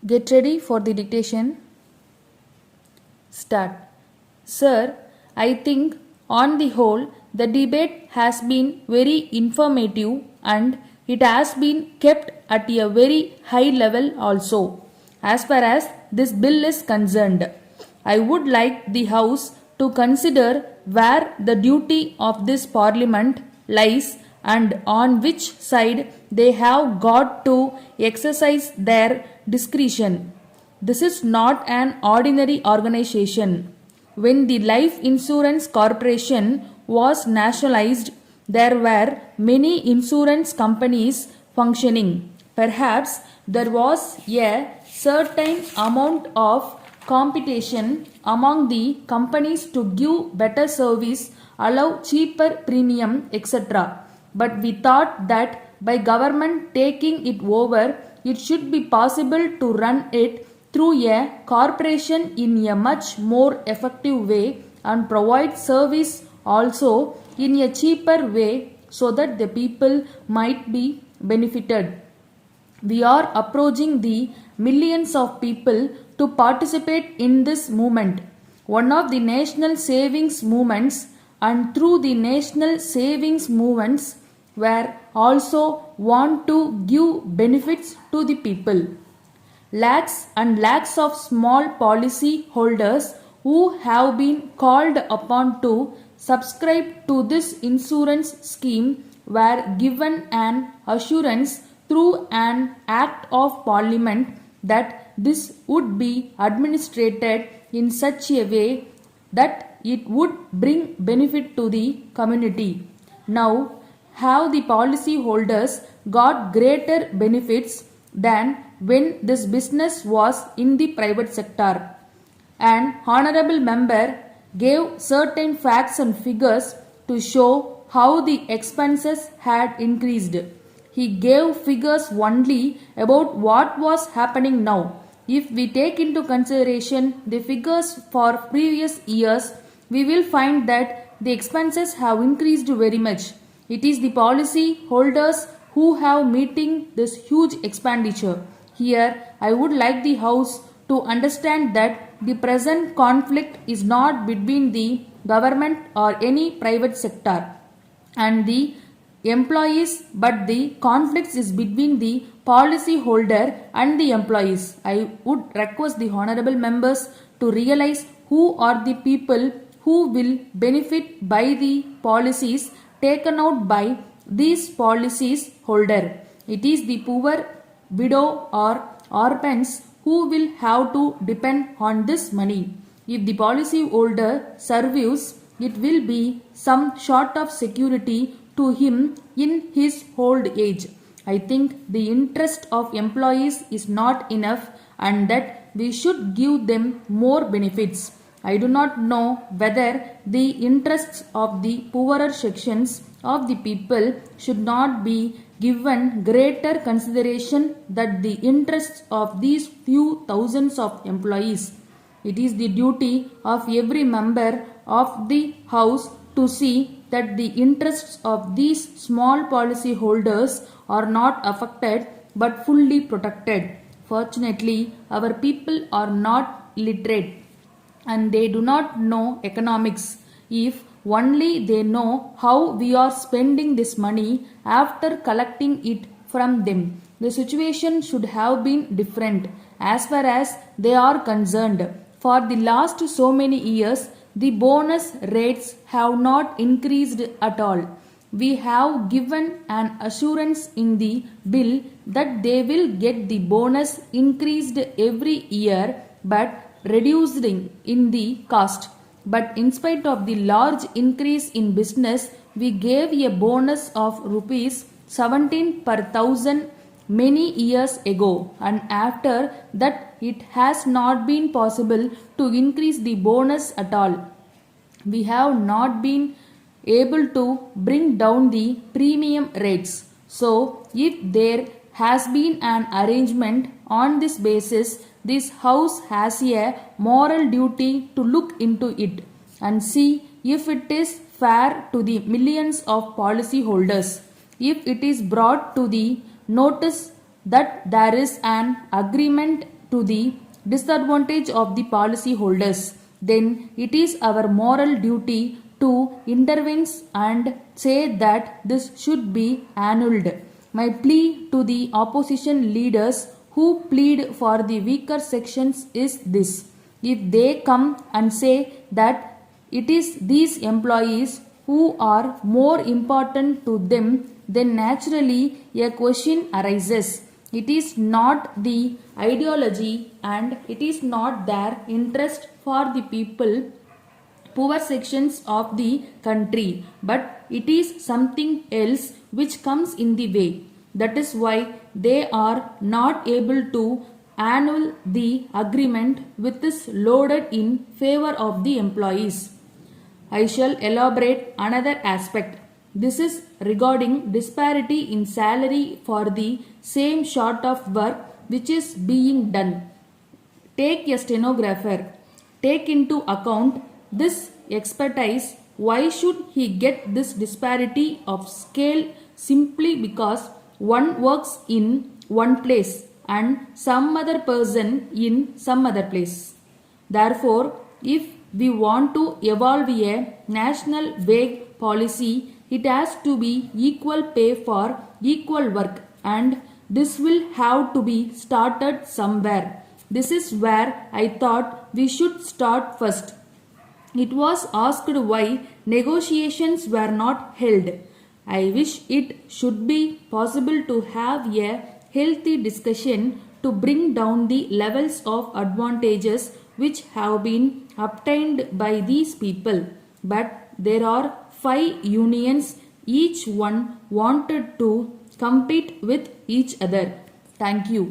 Get ready for the dictation. Start. Sir, I think on the whole the debate has been very informative and it has been kept at a very high level also. As far as this bill is concerned, I would like the House to consider where the duty of this Parliament lies and on which side they have got to exercise their discretion. This is not an ordinary organization. When the Life Insurance Corporation was nationalized, there were many insurance companies functioning. Perhaps there was a certain amount of competition among the companies to give better service, allow cheaper premium, etc. But we thought that by government taking it over, it should be possible to run it through a corporation in a much more effective way and provide service also in a cheaper way so that the people might be benefited. We are approaching the millions of people to participate in this movement, one of the national savings movements, and through the national savings movements were also want to give benefits to the people. Lakhs and lakhs of small policy holders who have been called upon to subscribe to this insurance scheme were given an assurance through an act of parliament that this would be administrated in such a way that it would bring benefit to the community. Now, have the policy holders got greater benefits than when this business was in the private sector? An honorable member gave certain facts and figures to show how the expenses had increased. He gave figures only about what was happening now. If we take into consideration the figures for previous years, we will find that the expenses have increased very much. It is the policy holders who have meeting this huge expenditure. Here, I would like the House to understand that the present conflict is not between the government or any private sector and the employees, but the conflict is between the policy holder and the employees. I would request the honorable members to realize who are the people who will benefit by the policies taken out by these policies holder. It is the poor, widow or orphans who will have to depend on this money. If the policy holder survives, it will be some sort of security to him in his old age. I think the interest of employees is not enough and that we should give them more benefits. I do not know whether the interests of the poorer sections of the people should not be given greater consideration than the interests of these few thousands of employees. It is the duty of every member of the House to see that the interests of these small policy holders are not affected but fully protected. Fortunately, our people are not literate and they do not know economics. If only they know how we are spending this money after collecting it from them, the situation should have been different as far as they are concerned. For the last so many years, the bonus rates have not increased at all. We have given an assurance in the bill that they will get the bonus increased every year but reduced in the cost. But in spite of the large increase in business, we gave a bonus of rupees 17 per thousand many years ago, and after that it has not been possible to increase the bonus at all. We have not been able to bring down the premium rates. So, if there has been an arrangement on this basis, this House has a moral duty to look into it and see if it is fair to the millions of policy holders. If it is brought to the notice that there is an agreement to the disadvantage of the policy holders, then it is our moral duty to intervene and say that this should be annulled. My plea to the opposition leaders who plead for the weaker sections is this: if they come and say that it is these employees who are more important to them, then naturally a question arises. It is not the ideology and it is not their interest for the people, poor sections of the country, but it is something else which comes in the way. That is why they are not able to annul the agreement which is loaded in favor of the employees. I shall elaborate another aspect. This is regarding disparity in salary for the same sort of work which is being done. Take a stenographer. Take into account this expertise. Why should he get this disparity of scale simply because one works in one place and some other person in some other place? Therefore, if we want to evolve a national wage policy, it has to be equal pay for equal work, and this will have to be started somewhere. This is where I thought we should start first. It was asked why negotiations were not held. I wish it should be possible to have a healthy discussion to bring down the levels of advantages which have been obtained by these people. But there are 5 unions, each one wanted to compete with each other. Thank you.